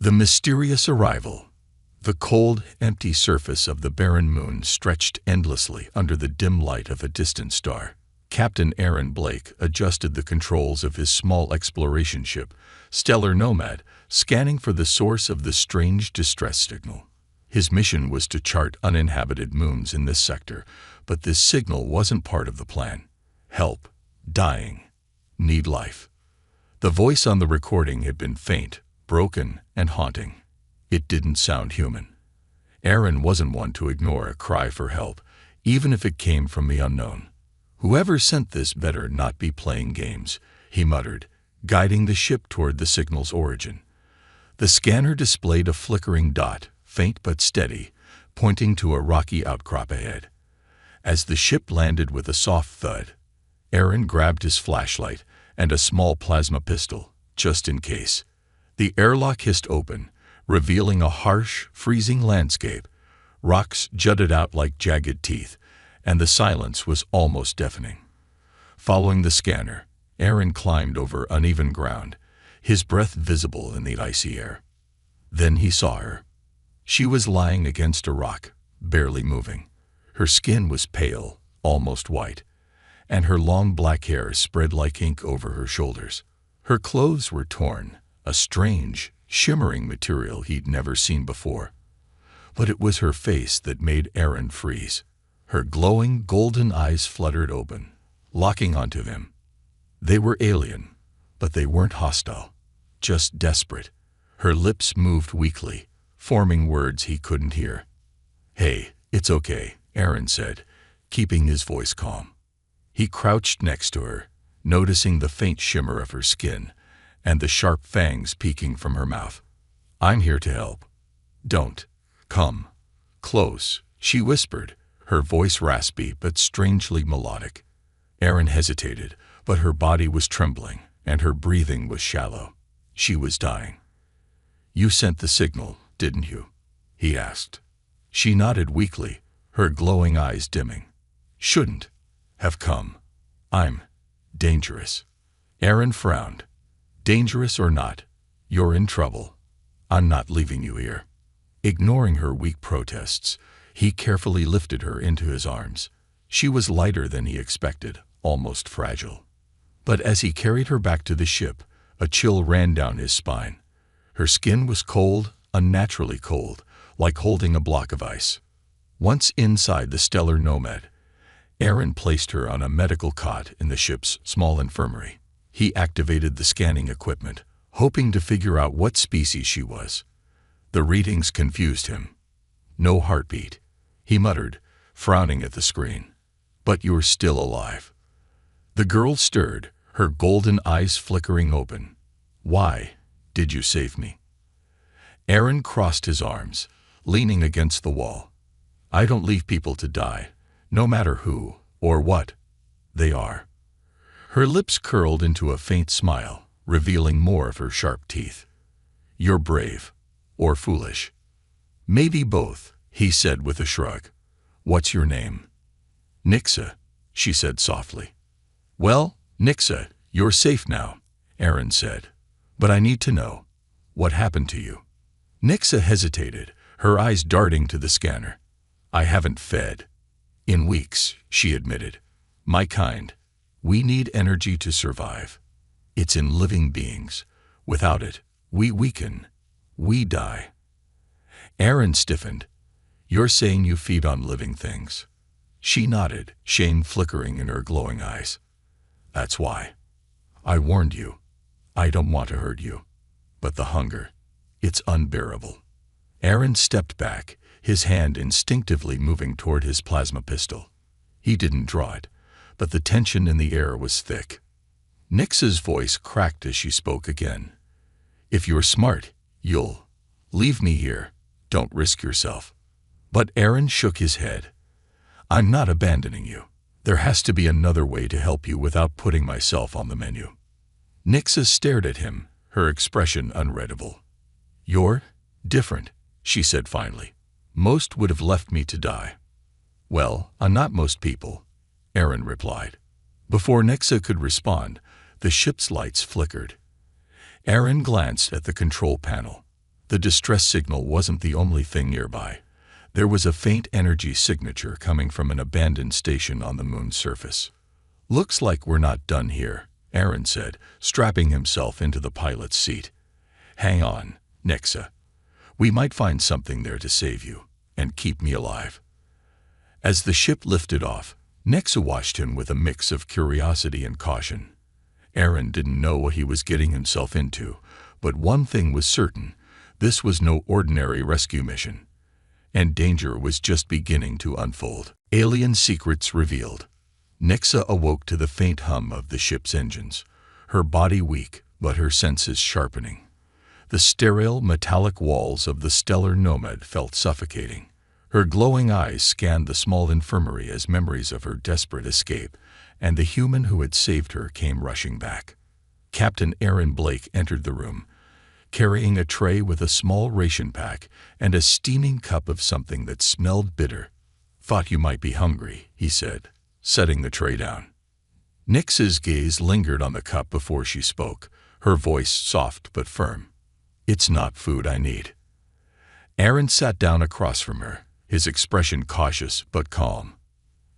The mysterious arrival. The cold, empty surface of the barren moon stretched endlessly under the dim light of a distant star. Captain Aaron Blake adjusted the controls of his small exploration ship, Stellar Nomad, scanning for the source of the strange distress signal. His mission was to chart uninhabited moons in this sector, but this signal wasn't part of the plan. Help. Dying. Need life. The voice on the recording had been faint, broken, and haunting. It didn't sound human. Aaron wasn't one to ignore a cry for help, even if it came from the unknown. Whoever sent this better not be playing games, he muttered, guiding the ship toward the signal's origin. The scanner displayed a flickering dot, faint but steady, pointing to a rocky outcrop ahead. As the ship landed with a soft thud, Aaron grabbed his flashlight and a small plasma pistol, just in case. The airlock hissed open, revealing a harsh, freezing landscape. Rocks jutted out like jagged teeth, and the silence was almost deafening. Following the scanner, Aaron climbed over uneven ground, his breath visible in the icy air. Then he saw her. She was lying against a rock, barely moving. Her skin was pale, almost white, and her long black hair spread like ink over her shoulders. Her clothes were torn, a strange, shimmering material he'd never seen before. But it was her face that made Aaron freeze. Her glowing, golden eyes fluttered open, locking onto him. They were alien, but they weren't hostile, just desperate. Her lips moved weakly, forming words he couldn't hear. "Hey, it's okay," Aaron said, keeping his voice calm. He crouched next to her, noticing the faint shimmer of her skin and the sharp fangs peeking from her mouth. "I'm here to help. Don't. Come. Close," she whispered, her voice raspy but strangely melodic. Aaron hesitated, but her body was trembling, and her breathing was shallow. She was dying. "You sent the signal, didn't you?" he asked. She nodded weakly, her glowing eyes dimming. "Shouldn't have come. I'm dangerous." Aaron frowned. "Dangerous or not, you're in trouble. I'm not leaving you here." Ignoring her weak protests, he carefully lifted her into his arms. She was lighter than he expected, almost fragile. But as he carried her back to the ship, a chill ran down his spine. Her skin was cold, unnaturally cold, like holding a block of ice. Once inside the Stellar Nomad, Aaron placed her on a medical cot in the ship's small infirmary. He activated the scanning equipment, hoping to figure out what species she was. The readings confused him. "No heartbeat," he muttered, frowning at the screen. "But you're still alive." The girl stirred, her golden eyes flickering open. "Why did you save me?" Aaron crossed his arms, leaning against the wall. "I don't leave people to die, no matter who or what they are." Her lips curled into a faint smile, revealing more of her sharp teeth. "You're brave, or foolish." "Maybe both," he said with a shrug. "What's your name?" "Nixa," she said softly. "Well, Nixa, you're safe now," Aaron said. "But I need to know, what happened to you?" Nixa hesitated, her eyes darting to the scanner. "I haven't fed in weeks," she admitted. "My kind. We need energy to survive. It's in living beings. Without it, we weaken. We die." Aaron stiffened. "You're saying you feed on living things?" She nodded, shame flickering in her glowing eyes. "That's why. I warned you. I don't want to hurt you. But the hunger, it's unbearable." Aaron stepped back, his hand instinctively moving toward his plasma pistol. He didn't draw it, but the tension in the air was thick. Nix's voice cracked as she spoke again. "If you're smart, you'll leave me here. Don't risk yourself." But Aaron shook his head. "I'm not abandoning you. There has to be another way to help you without putting myself on the menu." Nixa stared at him, her expression unreadable. "You're different," she said finally. "Most would have left me to die." "Well, I'm not most people," Aaron replied. Before Nixa could respond, the ship's lights flickered. Aaron glanced at the control panel. The distress signal wasn't the only thing nearby. There was a faint energy signature coming from an abandoned station on the moon's surface. "Looks like we're not done here," Aaron said, strapping himself into the pilot's seat. "Hang on, Nixa. We might find something there to save you and keep me alive." As the ship lifted off, Nixa watched him with a mix of curiosity and caution. Aaron didn't know what he was getting himself into, but one thing was certain: this was no ordinary rescue mission, and danger was just beginning to unfold. Alien secrets revealed. Nixa awoke to the faint hum of the ship's engines, her body weak but her senses sharpening. The sterile, metallic walls of the stellar nomad felt suffocating. Her glowing eyes scanned the small infirmary as memories of her desperate escape and the human who had saved her came rushing back. Captain Aaron Blake entered the room, carrying a tray with a small ration pack and a steaming cup of something that smelled bitter. "Thought you might be hungry," he said, setting the tray down. Nix's gaze lingered on the cup before she spoke, her voice soft but firm. "It's not food I need." Aaron sat down across from her, his expression cautious but calm.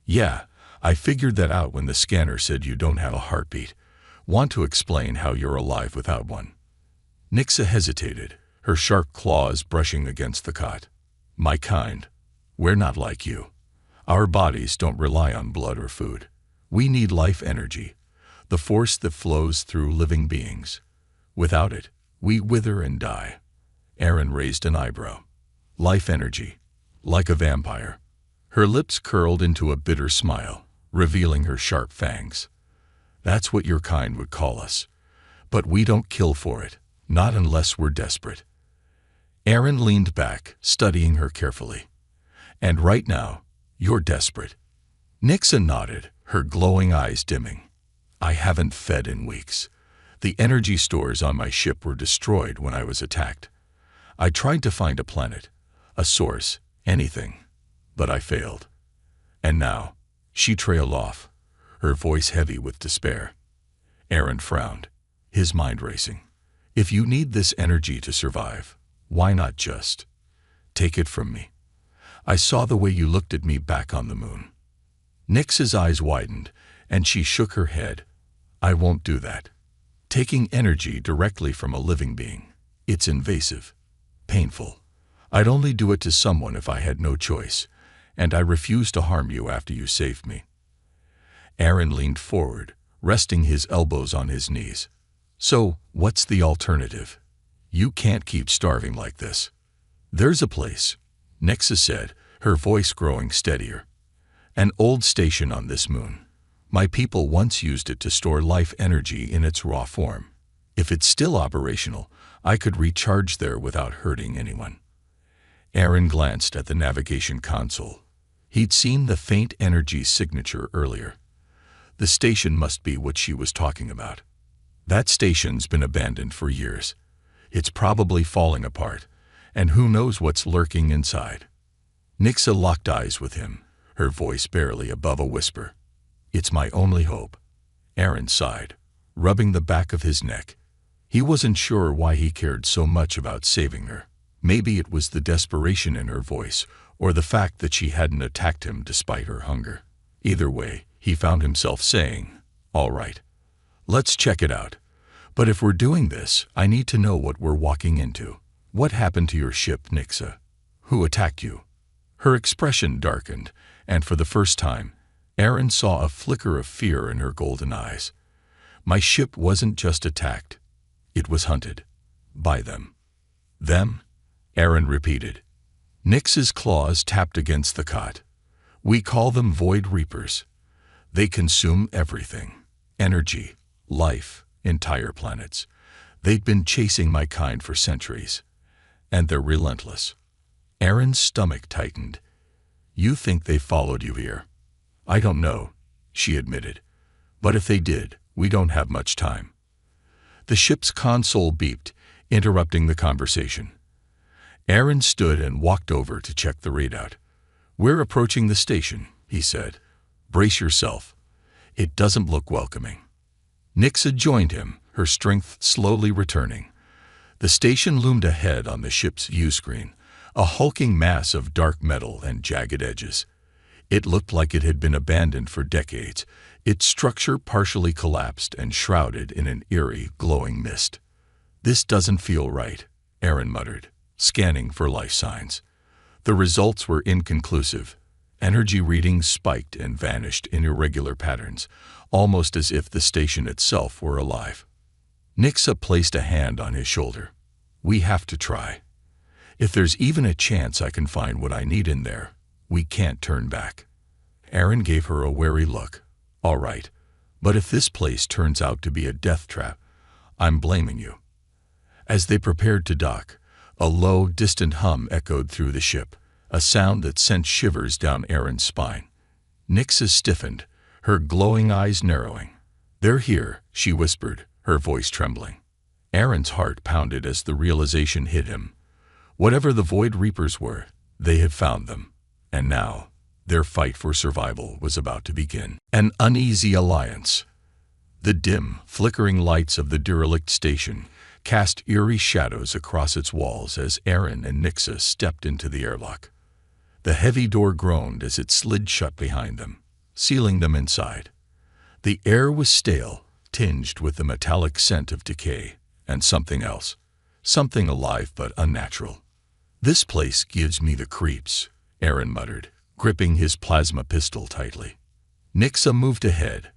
"Yeah, I figured that out when the scanner said you don't have a heartbeat. Want to explain how you're alive without one?" Nixa hesitated, her sharp claws brushing against the cot. "My kind. We're not like you. Our bodies don't rely on blood or food. We need life energy, the force that flows through living beings. Without it, we wither and die." Aaron raised an eyebrow. "Life energy, like a vampire." Her lips curled into a bitter smile, revealing her sharp fangs. "That's what your kind would call us. But we don't kill for it, not unless we're desperate." Aaron leaned back, studying her carefully. "And right now, you're desperate." Nixa nodded, her glowing eyes dimming. "I haven't fed in weeks. The energy stores on my ship were destroyed when I was attacked. I tried to find a planet, a source, anything, but I failed. And now," she trailed off, her voice heavy with despair. Aaron frowned, his mind racing. "If you need this energy to survive, why not just take it from me? I saw the way you looked at me back on the moon." Nix's eyes widened, and she shook her head. "I won't do that. Taking energy directly from a living being, it's invasive, painful. I'd only do it to someone if I had no choice, and I refuse to harm you after you saved me." Aaron leaned forward, resting his elbows on his knees. "So, what's the alternative? You can't keep starving like this." "There's a place," Nixa said, her voice growing steadier. "An old station on this moon. My people once used it to store life energy in its raw form. If it's still operational, I could recharge there without hurting anyone." Aaron glanced at the navigation console. He'd seen the faint energy signature earlier. The station must be what she was talking about. That station's been abandoned for years. It's probably falling apart, and who knows what's lurking inside. Nixa locked eyes with him, her voice barely above a whisper. "It's my only hope." Aaron sighed, rubbing the back of his neck. He wasn't sure why he cared so much about saving her. Maybe it was the desperation in her voice, or the fact that she hadn't attacked him despite her hunger. Either way, he found himself saying, "All right, let's check it out. But if we're doing this, I need to know what we're walking into. What happened to your ship, Nixa? Who attacked you?" Her expression darkened, and for the first time, Aaron saw a flicker of fear in her golden eyes. "My ship wasn't just attacked. It was hunted. By them." "Them?" Aaron repeated. Nix's claws tapped against the cot. "We call them Void Reapers. They consume everything. Energy, life, entire planets. They'd been chasing my kind for centuries. And they're relentless." Aaron's stomach tightened. "You think they followed you here?" "I don't know," she admitted. "But if they did, we don't have much time." The ship's console beeped, interrupting the conversation. Aaron stood and walked over to check the readout. "We're approaching the station," he said. "Brace yourself. It doesn't look welcoming." Nixa joined him, her strength slowly returning. The station loomed ahead on the ship's view screen, a hulking mass of dark metal and jagged edges. It looked like it had been abandoned for decades, its structure partially collapsed and shrouded in an eerie, glowing mist. "This doesn't feel right," Aaron muttered, scanning for life signs. The results were inconclusive. Energy readings spiked and vanished in irregular patterns, almost as if the station itself were alive. Nixa placed a hand on his shoulder. "We have to try. If there's even a chance I can find what I need in there, we can't turn back." Aaron gave her a wary look. "All right, but if this place turns out to be a death trap, I'm blaming you." As they prepared to dock, a low, distant hum echoed through the ship, a sound that sent shivers down Aaron's spine. Nixa stiffened, her glowing eyes narrowing. "They're here," she whispered, her voice trembling. Aaron's heart pounded as the realization hit him. Whatever the Void Reapers were, they had found them. And now, their fight for survival was about to begin. An uneasy alliance. The dim, flickering lights of the derelict station cast eerie shadows across its walls as Aaron and Nixa stepped into the airlock. The heavy door groaned as it slid shut behind them, sealing them inside. The air was stale, tinged with the metallic scent of decay, and something else, something alive but unnatural. "This place gives me the creeps," Aaron muttered, gripping his plasma pistol tightly. Nixa moved ahead,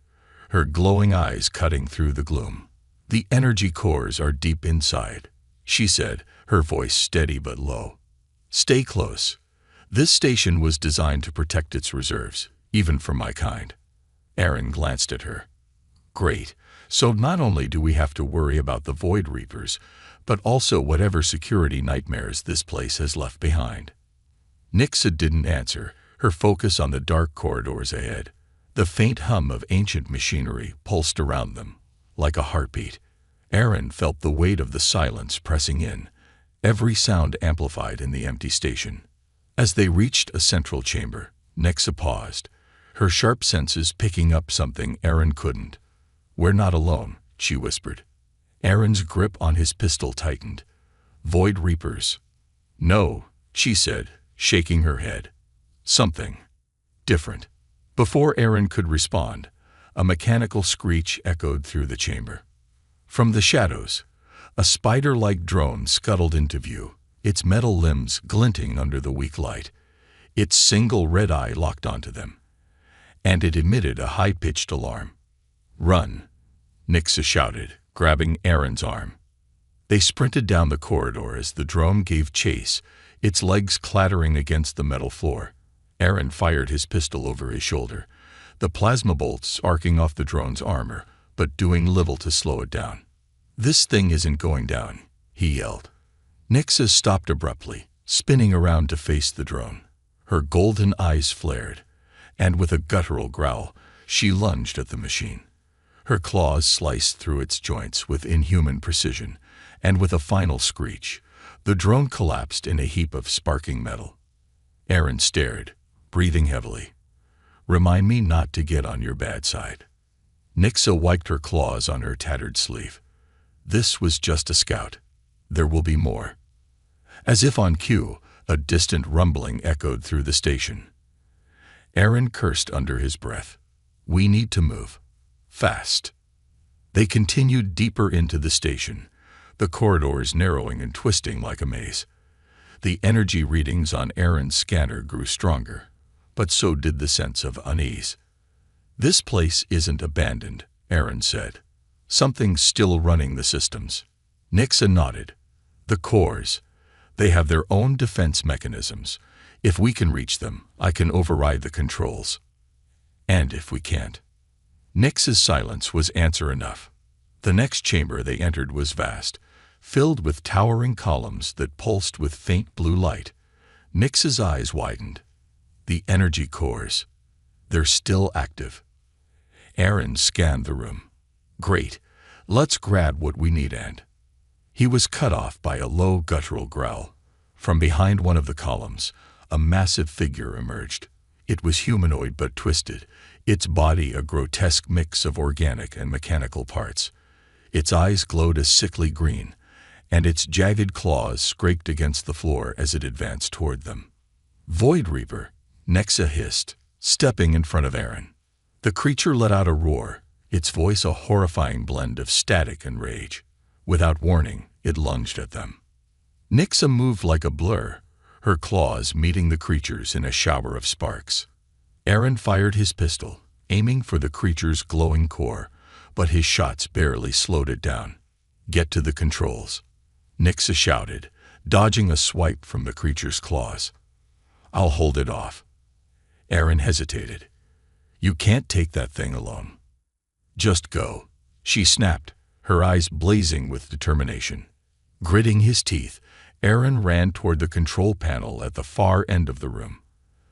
her glowing eyes cutting through the gloom. "The energy cores are deep inside," she said, her voice steady but low. "Stay close. This station was designed to protect its reserves, even for my kind." Aaron glanced at her. "Great. So not only do we have to worry about the Void Reapers, but also whatever security nightmares this place has left behind." Nixa didn't answer, her focus on the dark corridors ahead. The faint hum of ancient machinery pulsed around them, like a heartbeat. Aaron felt the weight of the silence pressing in, every sound amplified in the empty station. As they reached a central chamber, Nixa paused, her sharp senses picking up something Aaron couldn't. "We're not alone," she whispered. Aaron's grip on his pistol tightened. "Void Reapers." "No," she said, shaking her head. "Something different." Before Aaron could respond, a mechanical screech echoed through the chamber. From the shadows, a spider-like drone scuttled into view, its metal limbs glinting under the weak light, its single red eye locked onto them. And it emitted a high-pitched alarm. "Run," Nixa shouted, grabbing Aaron's arm. They sprinted down the corridor as the drone gave chase, its legs clattering against the metal floor. Aaron fired his pistol over his shoulder, the plasma bolts arcing off the drone's armor, but doing little to slow it down. "This thing isn't going down," he yelled. Nixa stopped abruptly, spinning around to face the drone. Her golden eyes flared, and with a guttural growl, she lunged at the machine. Her claws sliced through its joints with inhuman precision, and with a final screech, the drone collapsed in a heap of sparking metal. Aaron stared, breathing heavily. "Remind me not to get on your bad side." Nixa wiped her claws on her tattered sleeve. "This was just a scout. There will be more." As if on cue, a distant rumbling echoed through the station. Aaron cursed under his breath. "We need to move. Fast." They continued deeper into the station, the corridors narrowing and twisting like a maze. The energy readings on Aaron's scanner grew stronger, but so did the sense of unease. "This place isn't abandoned," Aaron said. "Something's still running the systems." Nixa nodded. "The cores. They have their own defense mechanisms. If we can reach them, I can override the controls. And if we can't?" Nix's silence was answer enough. The next chamber they entered was vast, filled with towering columns that pulsed with faint blue light. Nix's eyes widened. The energy cores. They're still active. Aaron scanned the room. "Great. Let's grab what we need." And he was cut off by a low guttural growl. From behind one of the columns, a massive figure emerged. It was humanoid but twisted, its body a grotesque mix of organic and mechanical parts. Its eyes glowed a sickly green, and its jagged claws scraped against the floor as it advanced toward them. "Void Reaper," Nexa hissed, stepping in front of Aaron. The creature let out a roar, its voice a horrifying blend of static and rage. Without warning, it lunged at them. Nexa moved like a blur, her claws meeting the creature's in a shower of sparks. Aaron fired his pistol, aiming for the creature's glowing core, but his shots barely slowed it down. "Get to the controls," Nexa shouted, dodging a swipe from the creature's claws. "I'll hold it off." Aaron hesitated. "You can't take that thing alone." "Just go," she snapped, her eyes blazing with determination. Gritting his teeth, Aaron ran toward the control panel at the far end of the room.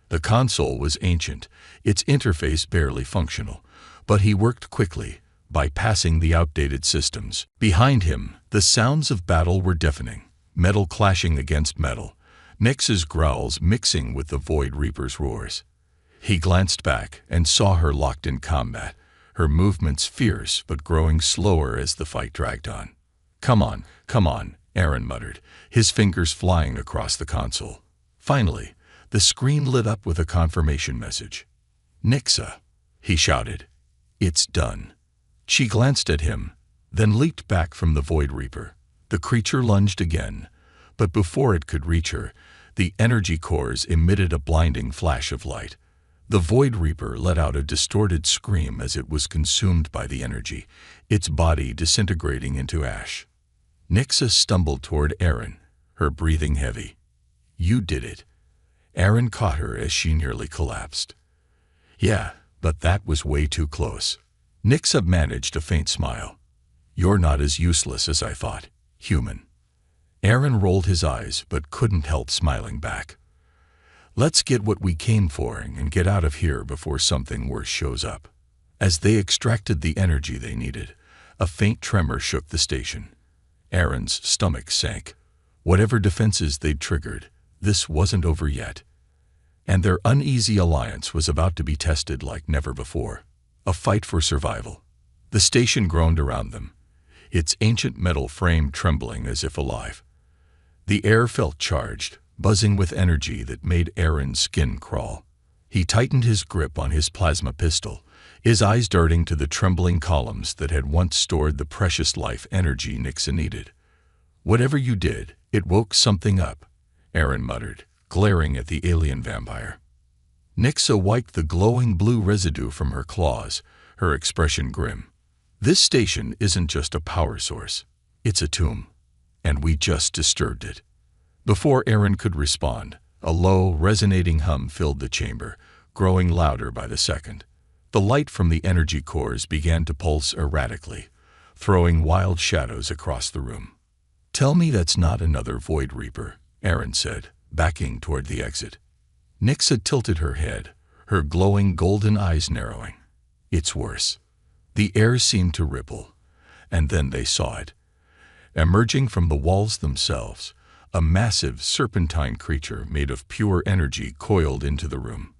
The console was ancient, its interface barely functional, but he worked quickly, bypassing the outdated systems. Behind him, the sounds of battle were deafening, metal clashing against metal, Nexa's growls mixing with the Void Reaper's roars. He glanced back and saw her locked in combat, her movements fierce but growing slower as the fight dragged on. Come on," Aaron muttered, his fingers flying across the console. Finally, the screen lit up with a confirmation message. "Nexa," he shouted. "It's done." She glanced at him, then leaped back from the Void Reaper. The creature lunged again, but before it could reach her, the energy cores emitted a blinding flash of light. The Void Reaper let out a distorted scream as it was consumed by the energy, its body disintegrating into ash. Nexa stumbled toward Aaron, her breathing heavy. "You did it." Aaron caught her as she nearly collapsed. "Yeah, but that was way too close." Nexa managed a faint smile. "You're not as useless as I thought, human." Aaron rolled his eyes but couldn't help smiling back. "Let's get what we came for and get out of here before something worse shows up." As they extracted the energy they needed, a faint tremor shook the station. Aaron's stomach sank. Whatever defenses they'd triggered, this wasn't over yet. And their uneasy alliance was about to be tested like never before. A fight for survival. The station groaned around them, its ancient metal frame trembling as if alive. The air felt charged, buzzing with energy that made Aaron's skin crawl. He tightened his grip on his plasma pistol, his eyes darting to the trembling columns that had once stored the precious life energy Nexa needed. "Whatever you did, it woke something up," Aaron muttered, glaring at the alien vampire. Nexa wiped the glowing blue residue from her claws, her expression grim. "This station isn't just a power source. It's a tomb. And we just disturbed it." Before Aaron could respond, a low, resonating hum filled the chamber, growing louder by the second. The light from the energy cores began to pulse erratically, throwing wild shadows across the room. "Tell me that's not another Void Reaper," Aaron said, backing toward the exit. Nexa tilted her head, her glowing golden eyes narrowing. "It's worse." The air seemed to ripple, and then they saw it. Emerging from the walls themselves, a massive serpentine creature made of pure energy coiled into the room.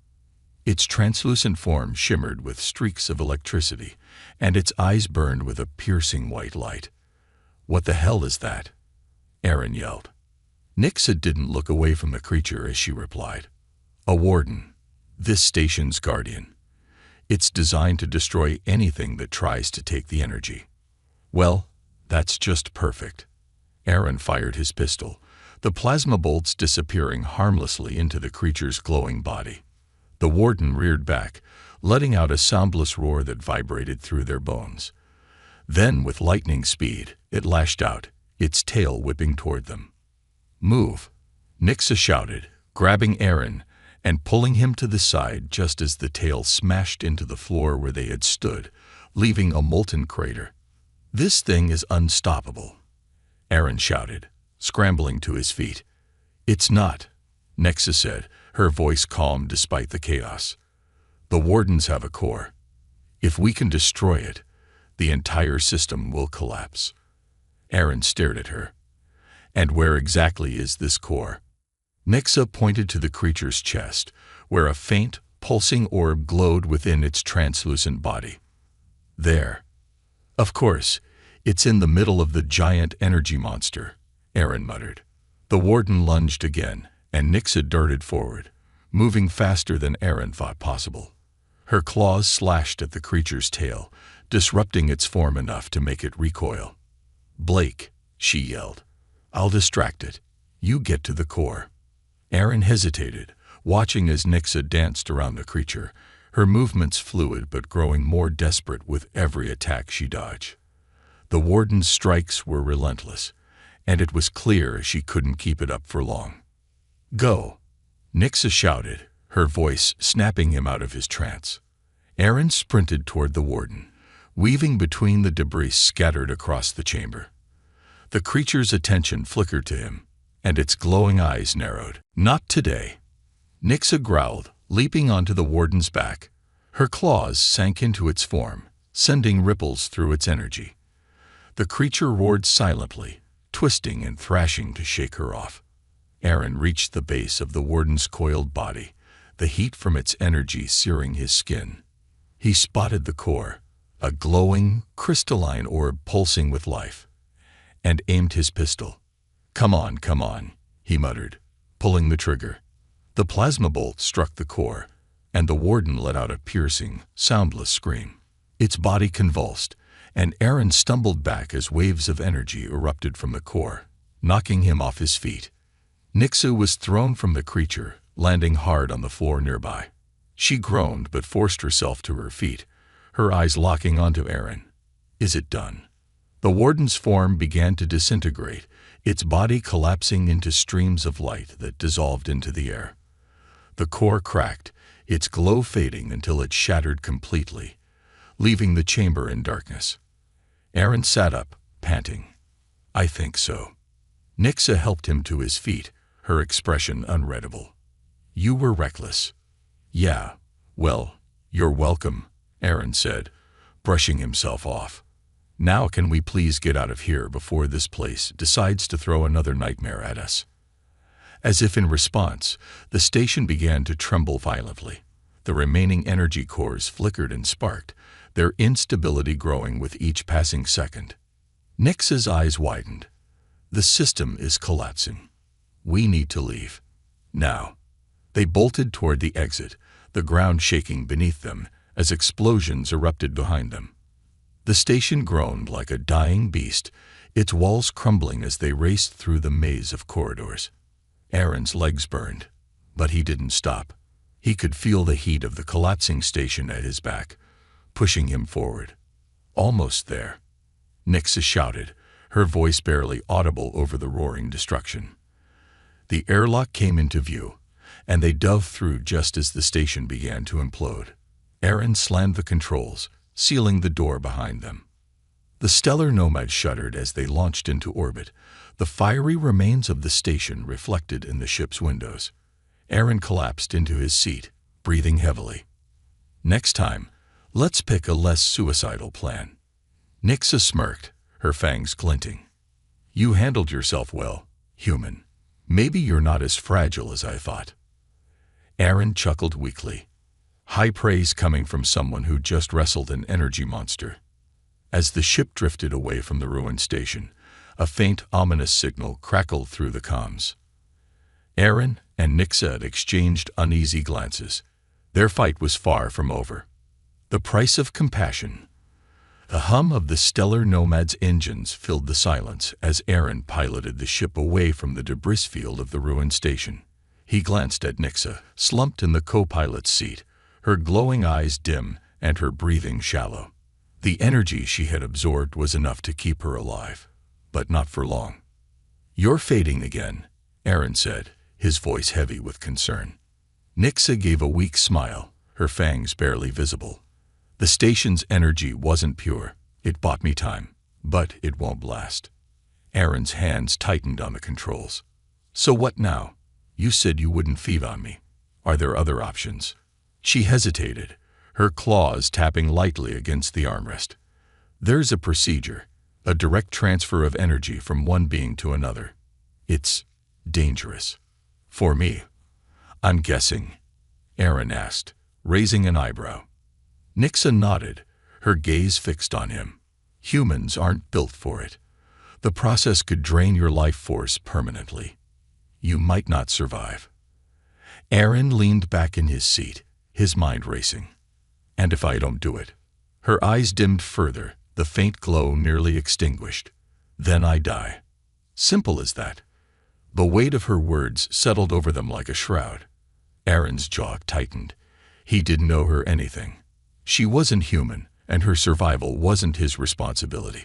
Its translucent form shimmered with streaks of electricity, and its eyes burned with a piercing white light. "What the hell is that?" Aaron yelled. Nexa didn't look away from the creature as she replied. "A warden. This station's guardian. It's designed to destroy anything that tries to take the energy." "Well, that's just perfect." Aaron fired his pistol, the plasma bolts disappearing harmlessly into the creature's glowing body. The warden reared back, letting out a soundless roar that vibrated through their bones. Then, with lightning speed, it lashed out, its tail whipping toward them. "Move," Nexa shouted, grabbing Aaron and pulling him to the side just as the tail smashed into the floor where they had stood, leaving a molten crater. "This thing is unstoppable," Aaron shouted, scrambling to his feet. "It's not," Nexa said, her voice calm despite the chaos. "The wardens have a core. If we can destroy it, the entire system will collapse." Aaron stared at her. "And where exactly is this core?" Nexa pointed to the creature's chest, where a faint, pulsing orb glowed within its translucent body. "There. Of course, it's in the middle of the giant energy monster," Aaron muttered. The warden lunged again, and Nixa darted forward, moving faster than Aaron thought possible. Her claws slashed at the creature's tail, disrupting its form enough to make it recoil. "Blake," she yelled. "I'll distract it. You get to the core." Aaron hesitated, watching as Nixa danced around the creature, her movements fluid but growing more desperate with every attack she dodged. The warden's strikes were relentless, and it was clear she couldn't keep it up for long. "Go!" Nixa shouted, her voice snapping him out of his trance. Aaron sprinted toward the warden, weaving between the debris scattered across the chamber. The creature's attention flickered to him, and its glowing eyes narrowed. "Not today." Nixa growled, leaping onto the warden's back. Her claws sank into its form, sending ripples through its energy. The creature roared silently, twisting and thrashing to shake her off. Aaron reached the base of the warden's coiled body, the heat from its energy searing his skin. He spotted the core, a glowing, crystalline orb pulsing with life, and aimed his pistol. Come on," he muttered, pulling the trigger. The plasma bolt struck the core, and the warden let out a piercing, soundless scream. Its body convulsed, and Aaron stumbled back as waves of energy erupted from the core, knocking him off his feet. Nixa was thrown from the creature, landing hard on the floor nearby. She groaned but forced herself to her feet, her eyes locking onto Aaron. "Is it done?" The warden's form began to disintegrate, its body collapsing into streams of light that dissolved into the air. The core cracked, its glow fading until it shattered completely, leaving the chamber in darkness. Aaron sat up, panting. "I think so." Nixa helped him to his feet, her expression unreadable. "You were reckless." "Yeah, well, you're welcome," Aaron said, brushing himself off. "Now can we please get out of here before this place decides to throw another nightmare at us?" As if in response, the station began to tremble violently. The remaining energy cores flickered and sparked, their instability growing with each passing second. Nix's eyes widened. "The system is collapsing. We need to leave. Now." They bolted toward the exit, the ground shaking beneath them as explosions erupted behind them. The station groaned like a dying beast, its walls crumbling as they raced through the maze of corridors. Aaron's legs burned, but he didn't stop. He could feel the heat of the collapsing station at his back, pushing him forward. "Almost there," Nixa shouted, her voice barely audible over the roaring destruction. The airlock came into view, and they dove through just as the station began to implode. Aaron slammed the controls, sealing the door behind them. The stellar nomads shuddered as they launched into orbit, the fiery remains of the station reflected in the ship's windows. Aaron collapsed into his seat, breathing heavily. "Next time, let's pick a less suicidal plan." Nixa smirked, her fangs glinting. "You handled yourself well, human. Maybe you're not as fragile as I thought." Aaron chuckled weakly. High praise coming from someone who just wrestled an energy monster. As the ship drifted away from the ruined station, a faint, ominous signal crackled through the comms. Aaron and Nixa had exchanged uneasy glances. Their fight was far from over. The price of compassion. The hum of the stellar nomad's engines filled the silence as Aaron piloted the ship away from the debris field of the ruined station. He glanced at Nixa, slumped in the co-pilot's seat, her glowing eyes dim and her breathing shallow. The energy she had absorbed was enough to keep her alive, but not for long. "You're fading again," Aaron said, his voice heavy with concern. Nixa gave a weak smile, her fangs barely visible. "The station's energy wasn't pure. It bought me time, but it won't last." Aaron's hands tightened on the controls. "So what now? You said you wouldn't feed on me. Are there other options?" She hesitated, her claws tapping lightly against the armrest. "There's a procedure, a direct transfer of energy from one being to another. It's dangerous. For me." "I'm guessing?" Aaron asked, raising an eyebrow. Nixa nodded, her gaze fixed on him. "Humans aren't built for it. The process could drain your life force permanently. You might not survive. Aaron leaned back in his seat, his mind racing. And if I don't do it? Her eyes dimmed further, the faint glow nearly extinguished. Then I die. Simple as that. The weight of her words settled over them like a shroud. Aaron's jaw tightened. He didn't owe her anything. She wasn't human, and her survival wasn't his responsibility.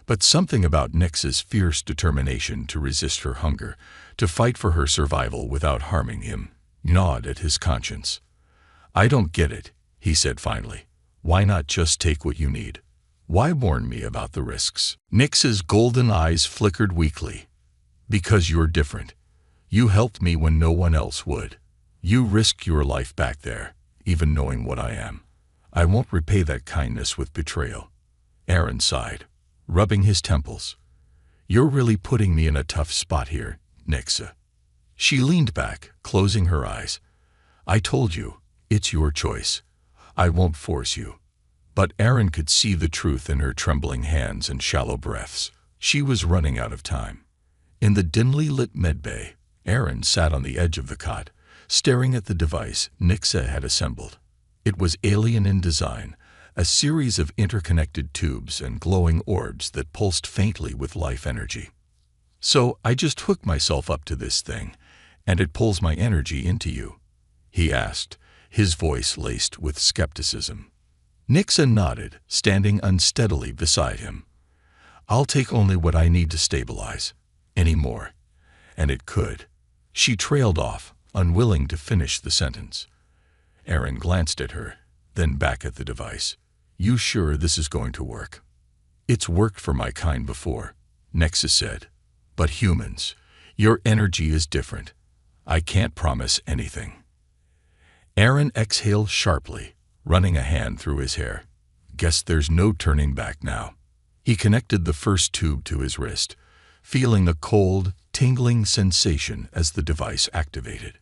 But something about Nyx's fierce determination to resist her hunger, to fight for her survival without harming him, gnawed at his conscience. I don't get it, he said finally. Why not just take what you need? Why warn me about the risks? Nyx's golden eyes flickered weakly. Because you're different. You helped me when no one else would. You risked your life back there, even knowing what I am. I won't repay that kindness with betrayal. Aaron sighed, rubbing his temples. You're really putting me in a tough spot here, Nyxa. She leaned back, closing her eyes. I told you, it's your choice. I won't force you. But Aaron could see the truth in her trembling hands and shallow breaths. She was running out of time. In the dimly lit medbay, Aaron sat on the edge of the cot, staring at the device Nyxa had assembled. It was alien in design, a series of interconnected tubes and glowing orbs that pulsed faintly with life energy. So I just hook myself up to this thing, and it pulls my energy into you? He asked, his voice laced with skepticism. Nyxa nodded, standing unsteadily beside him. I'll take only what I need to stabilize. Any more. And it could. She trailed off, unwilling to finish the sentence. Aaron glanced at her, then back at the device. You sure this is going to work? It's worked for my kind before, Nyxa said. But humans, your energy is different. I can't promise anything. Aaron exhaled sharply, running a hand through his hair. Guess there's no turning back now. He connected the first tube to his wrist, feeling a cold, tingling sensation as the device activated.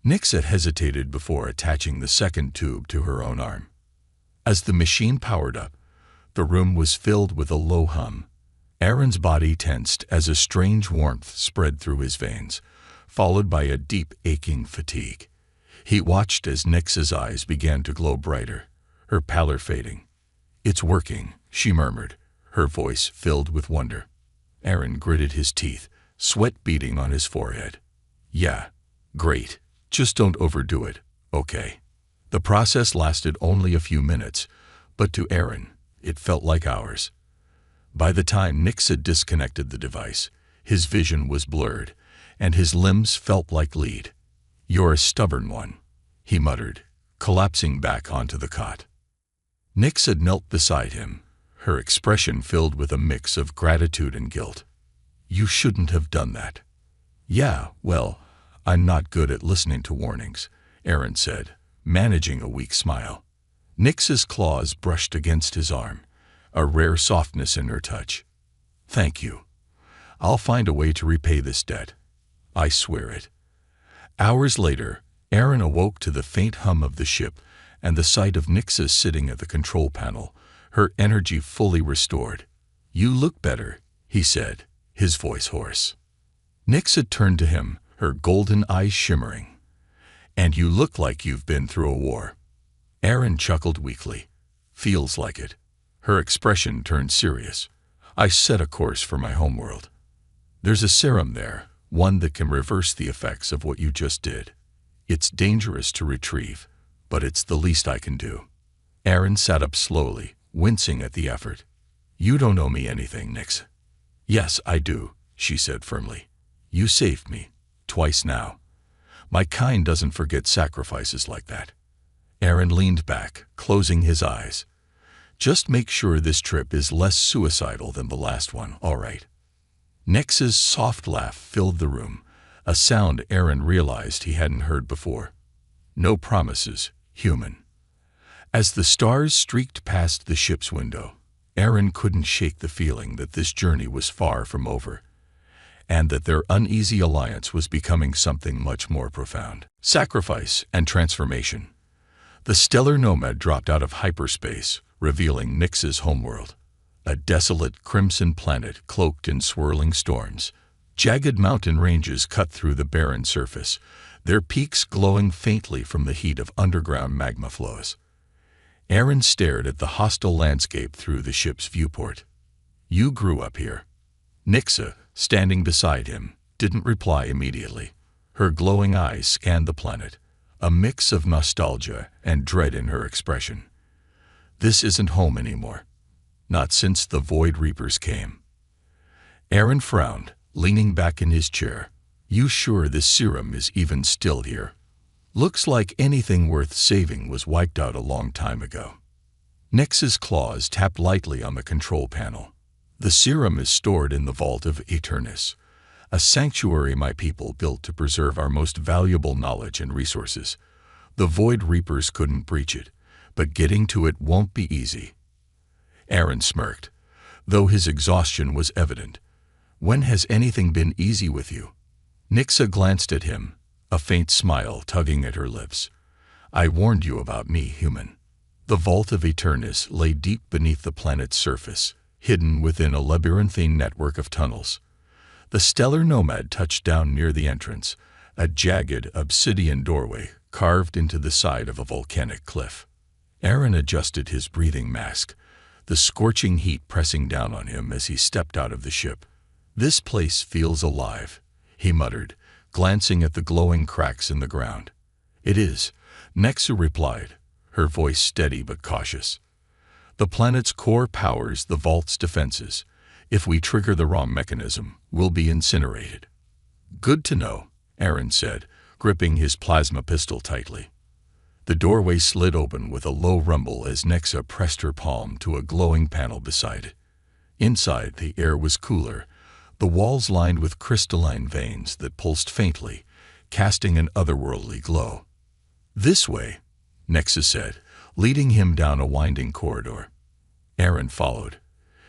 Nyxa hesitated before attaching the second tube to her own arm. As the machine powered up, the room was filled with a low hum. Aaron's body tensed as a strange warmth spread through his veins, followed by a deep aching fatigue. He watched as Nyxa's eyes began to glow brighter, her pallor fading. It's working, she murmured, her voice filled with wonder. Aaron gritted his teeth, sweat beading on his forehead. Yeah, great. Just don't overdo it, okay? The process lasted only a few minutes, but to Aaron, it felt like hours. By the time Nyxa disconnected the device, his vision was blurred, and his limbs felt like lead. You're a stubborn one, he muttered, collapsing back onto the cot. Nyxa knelt beside him, her expression filled with a mix of gratitude and guilt. You shouldn't have done that. Yeah, well, I'm not good at listening to warnings, Aaron said, managing a weak smile. Nyxa's claws brushed against his arm, a rare softness in her touch. Thank you. I'll find a way to repay this debt. I swear it. Hours later, Aaron awoke to the faint hum of the ship and the sight of Nyxa sitting at the control panel, her energy fully restored. You look better, he said, his voice hoarse. Nyxa turned to him, her golden eyes shimmering. And you look like you've been through a war. Aaron chuckled weakly. Feels like it. Her expression turned serious. I set a course for my homeworld. There's a serum there, one that can reverse the effects of what you just did. It's dangerous to retrieve, but it's the least I can do. Aaron sat up slowly, wincing at the effort. You don't owe me anything, Nyxa. Yes, I do, she said firmly. You saved me, twice now. My kind doesn't forget sacrifices like that. Aaron leaned back, closing his eyes. Just make sure this trip is less suicidal than the last one, all right? Nyxa's soft laugh filled the room, a sound Aaron realized he hadn't heard before. No promises, human. As the stars streaked past the ship's window, Aaron couldn't shake the feeling that this journey was far from over, and that their uneasy alliance was becoming something much more profound. Sacrifice and transformation. The stellar nomad dropped out of hyperspace, revealing Nyxa's homeworld. a desolate crimson planet cloaked in swirling storms. Jagged mountain ranges cut through the barren surface, their peaks glowing faintly from the heat of underground magma flows. Aaron stared at the hostile landscape through the ship's viewport. "You grew up here." Nixa, standing beside him, didn't reply immediately. Her glowing eyes scanned the planet, a mix of nostalgia and dread in her expression. "This isn't home anymore. Not since the Void Reapers came." Aaron frowned, leaning back in his chair. "You sure this serum is even still here? Looks like anything worth saving was wiped out a long time ago." Nix's claws tapped lightly on the control panel. "The serum is stored in the Vault of Eternus, a sanctuary my people built to preserve our most valuable knowledge and resources. The Void Reapers couldn't breach it, but getting to it won't be easy." Aaron smirked, though his exhaustion was evident. "When has anything been easy with you?" Nixa glanced at him, a faint smile tugging at her lips. "I warned you about me, human." The Vault of Eternus lay deep beneath the planet's surface, hidden within a labyrinthine network of tunnels. The stellar nomad touched down near the entrance, a jagged obsidian doorway carved into the side of a volcanic cliff. Aaron adjusted his breathing mask, the scorching heat pressing down on him as he stepped out of the ship. "This place feels alive," he muttered, glancing at the glowing cracks in the ground. "It is," Nixa replied, her voice steady but cautious. "The planet's core powers the vault's defenses. If we trigger the wrong mechanism, we'll be incinerated." "Good to know," Aaron said, gripping his plasma pistol tightly. The doorway slid open with a low rumble as Nixa pressed her palm to a glowing panel beside it. Inside, the air was cooler, the walls lined with crystalline veins that pulsed faintly, casting an otherworldly glow. "This way," Nixa said, leading him down a winding corridor. Aaron followed,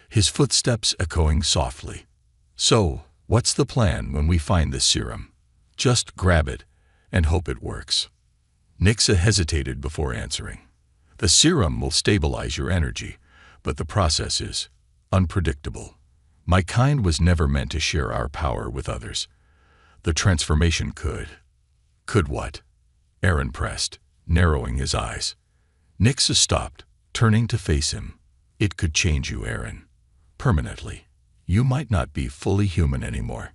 his footsteps echoing softly. "So, what's the plan when we find this serum?" "Just grab it and hope it works." Nixa hesitated before answering. "The serum will stabilize your energy, but the process is unpredictable. My kind was never meant to share our power with others. The transformation could." "Could what?" Aaron pressed, narrowing his eyes. Nixa stopped, turning to face him. "It could change you, Aaron. Permanently. You might not be fully human anymore."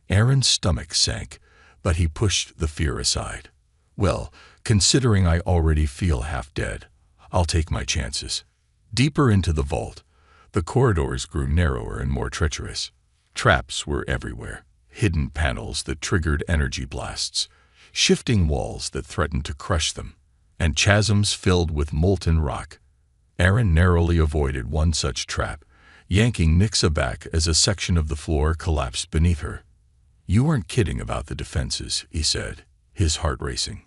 Aaron's stomach sank, but he pushed the fear aside. "Well, considering I already feel half dead, I'll take my chances." Deeper into the vault, the corridors grew narrower and more treacherous. Traps were everywhere, hidden panels that triggered energy blasts, shifting walls that threatened to crush them, and chasms filled with molten rock. Aaron narrowly avoided one such trap, yanking Nixa back as a section of the floor collapsed beneath her. "You weren't kidding about the defenses," he said, his heart racing.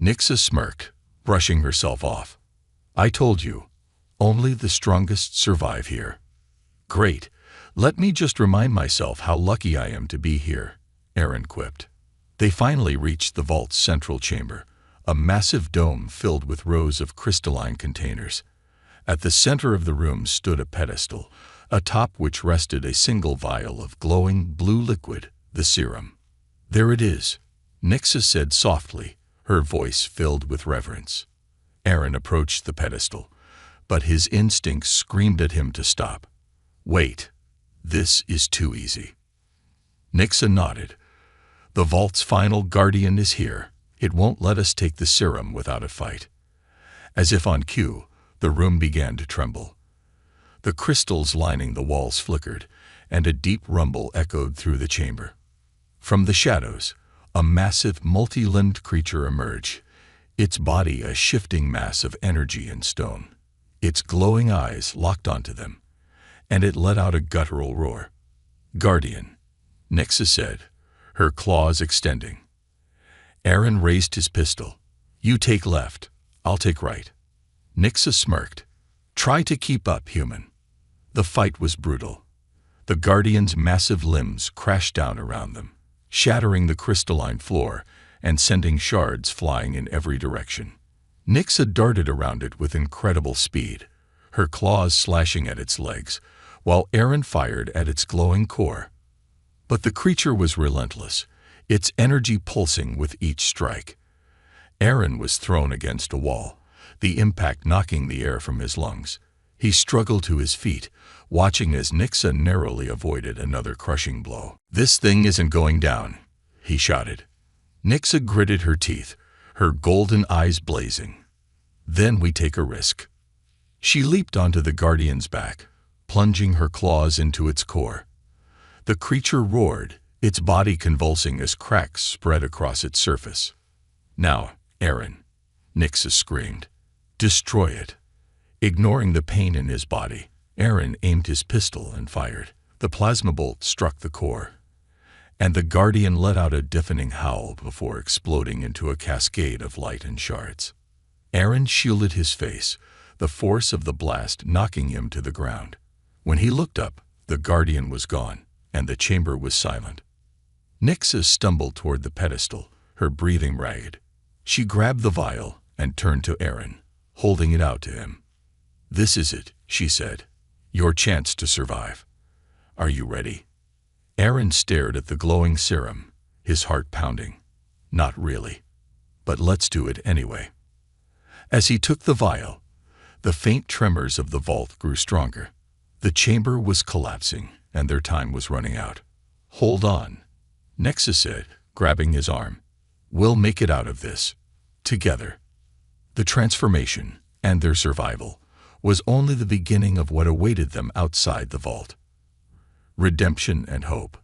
Nixa smirked, brushing herself off. "I told you, only the strongest survive here." "Great. Let me just remind myself how lucky I am to be here," Aaron quipped. They finally reached the vault's central chamber, a massive dome filled with rows of crystalline containers. At the center of the room stood a pedestal, atop which rested a single vial of glowing blue liquid, the serum. "There it is," Nixa said softly, her voice filled with reverence. Aaron approached the pedestal, but his instincts screamed at him to stop. "Wait, this is too easy." Nixa nodded. "The vault's final guardian is here. It won't let us take the serum without a fight." As if on cue, the room began to tremble. The crystals lining the walls flickered, and a deep rumble echoed through the chamber. From the shadows, a massive, multi-limbed creature emerged, its body a shifting mass of energy and stone. Its glowing eyes locked onto them, and it let out a guttural roar. "Guardian," Nixa said, her claws extending. Aaron raised his pistol. "You take left, I'll take right." Nixa smirked. "Try to keep up, human." The fight was brutal. The Guardian's massive limbs crashed down around them, shattering the crystalline floor and sending shards flying in every direction. Nixa darted around it with incredible speed, her claws slashing at its legs, while Aaron fired at its glowing core. But the creature was relentless, its energy pulsing with each strike. Aaron was thrown against a wall, the impact knocking the air from his lungs. He struggled to his feet, watching as Nixa narrowly avoided another crushing blow. "This thing isn't going down," he shouted. Nixa gritted her teeth, her golden eyes blazing. "Then we take a risk." She leaped onto the Guardian's back, plunging her claws into its core. The creature roared, its body convulsing as cracks spread across its surface. "Now, Aaron," Nixa screamed. "Destroy it." Ignoring the pain in his body, Aaron aimed his pistol and fired. The plasma bolt struck the core, and the Guardian let out a deafening howl before exploding into a cascade of light and shards. Aaron shielded his face, the force of the blast knocking him to the ground. When he looked up, the Guardian was gone, and the chamber was silent. Nixa stumbled toward the pedestal, her breathing ragged. She grabbed the vial and turned to Aaron, holding it out to him. "This is it," she said. "Your chance to survive. Are you ready?" Aaron stared at the glowing serum, his heart pounding. "Not really. But let's do it anyway." As he took the vial, the faint tremors of the vault grew stronger. The chamber was collapsing, and their time was running out. "Hold on," Nixa said, grabbing his arm. "We'll make it out of this. Together." The transformation, and their survival, was only the beginning of what awaited them outside the vault. Redemption and hope.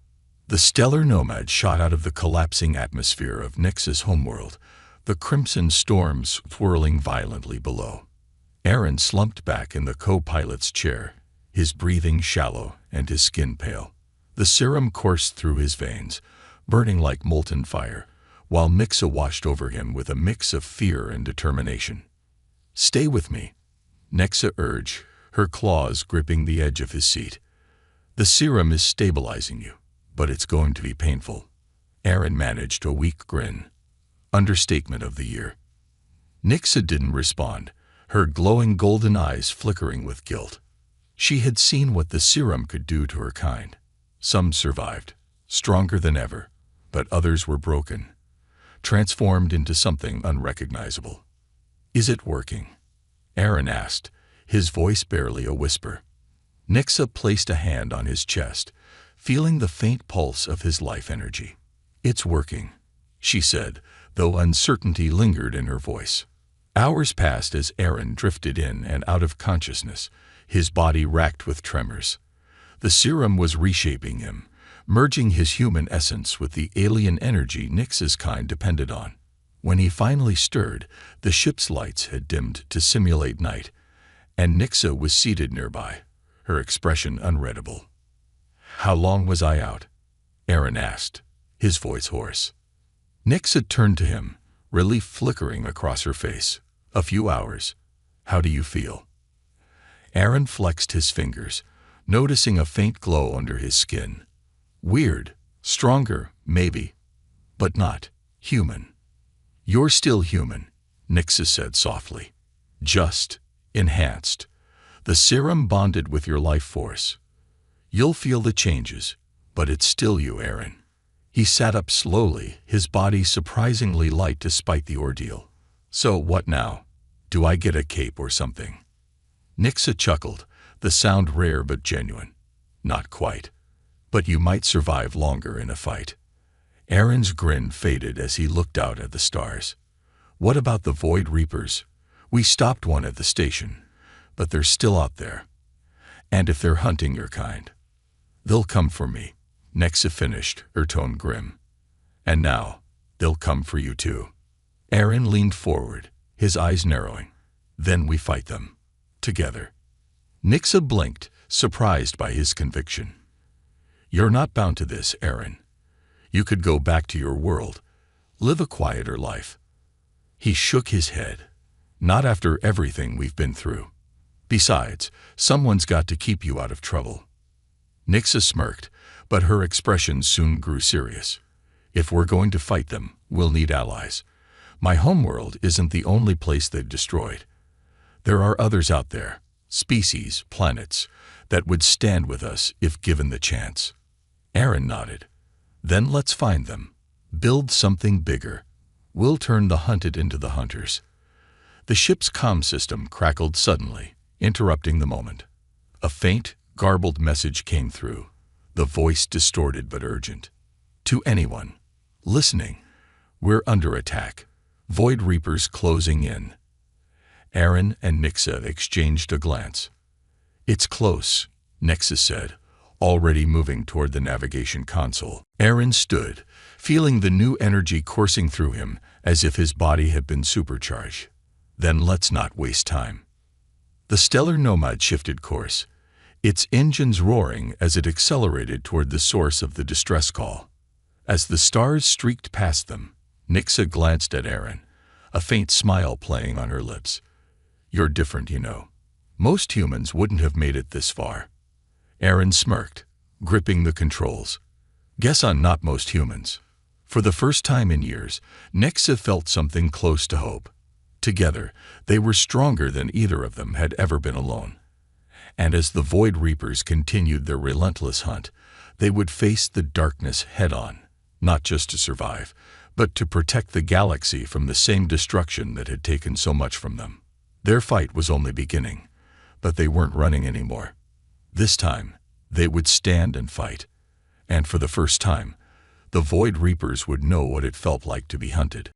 The stellar nomad shot out of the collapsing atmosphere of Nix's homeworld, the crimson storms whirling violently below. Aaron slumped back in the co-pilot's chair, his breathing shallow and his skin pale. The serum coursed through his veins, burning like molten fire, while Nixa washed over him with a mix of fear and determination. "Stay with me," Nixa urged, her claws gripping the edge of his seat. "The serum is stabilizing you, but it's going to be painful." Aaron managed a weak grin. Understatement of the year. Nixa didn't respond, her glowing golden eyes flickering with guilt. She had seen what the serum could do to her kind. Some survived, stronger than ever, but others were broken, transformed into something unrecognizable. "Is it working?" Aaron asked, his voice barely a whisper. Nixa placed a hand on his chest, feeling the faint pulse of his life energy. "It's working," she said, though uncertainty lingered in her voice. Hours passed as Aaron drifted in and out of consciousness, his body racked with tremors. The serum was reshaping him, merging his human essence with the alien energy Nix's kind depended on. When he finally stirred, the ship's lights had dimmed to simulate night, and Nixa was seated nearby, her expression unreadable. "How long was I out?" Aaron asked, his voice hoarse. Nixa turned to him, relief flickering across her face. "A few hours. How do you feel?" Aaron flexed his fingers, noticing a faint glow under his skin. "Weird. Stronger, maybe. But not human." "You're still human," Nixa said softly. "Just enhanced. The serum bonded with your life force. You'll feel the changes, but it's still you, Aaron." He sat up slowly, his body surprisingly light despite the ordeal. "So what now? Do I get a cape or something?" Nixa chuckled, the sound rare but genuine. "Not quite. But you might survive longer in a fight." Aaron's grin faded as he looked out at the stars. "What about the Void Reapers? We stopped one at the station, but they're still out there. And if they're hunting your kind, they'll come for me," Nixa finished, her tone grim. "And now, they'll come for you too." Aaron leaned forward, his eyes narrowing. "Then we fight them. Together." Nixa blinked, surprised by his conviction. "You're not bound to this, Aaron. You could go back to your world, live a quieter life." He shook his head. "Not after everything we've been through. Besides, someone's got to keep you out of trouble." Nixa smirked, but her expression soon grew serious. "If we're going to fight them, we'll need allies. My homeworld isn't the only place they've destroyed. There are others out there, species, planets, that would stand with us if given the chance. Aaron nodded. Then let's find them. Build something bigger. We'll turn the hunted into the hunters. The ship's comm system crackled suddenly, interrupting the moment. A faint, garbled message came through, the voice distorted but urgent. To anyone listening, we're under attack. Void Reapers closing in. Aaron and Nixa exchanged a glance. It's close, Nixa said, already moving toward the navigation console. Aaron stood, feeling the new energy coursing through him as if his body had been supercharged. Then let's not waste time. The stellar nomad shifted course, its engines roaring as it accelerated toward the source of the distress call. As the stars streaked past them, Nixa glanced at Aaron, a faint smile playing on her lips. You're different, you know. Most humans wouldn't have made it this far. Aaron smirked, gripping the controls. Guess I'm not most humans. For the first time in years, Nixa felt something close to hope. Together, they were stronger than either of them had ever been alone. And as the Void Reapers continued their relentless hunt, they would face the darkness head-on, not just to survive, but to protect the galaxy from the same destruction that had taken so much from them. Their fight was only beginning, but they weren't running anymore. This time, they would stand and fight. And for the first time, the Void Reapers would know what it felt like to be hunted.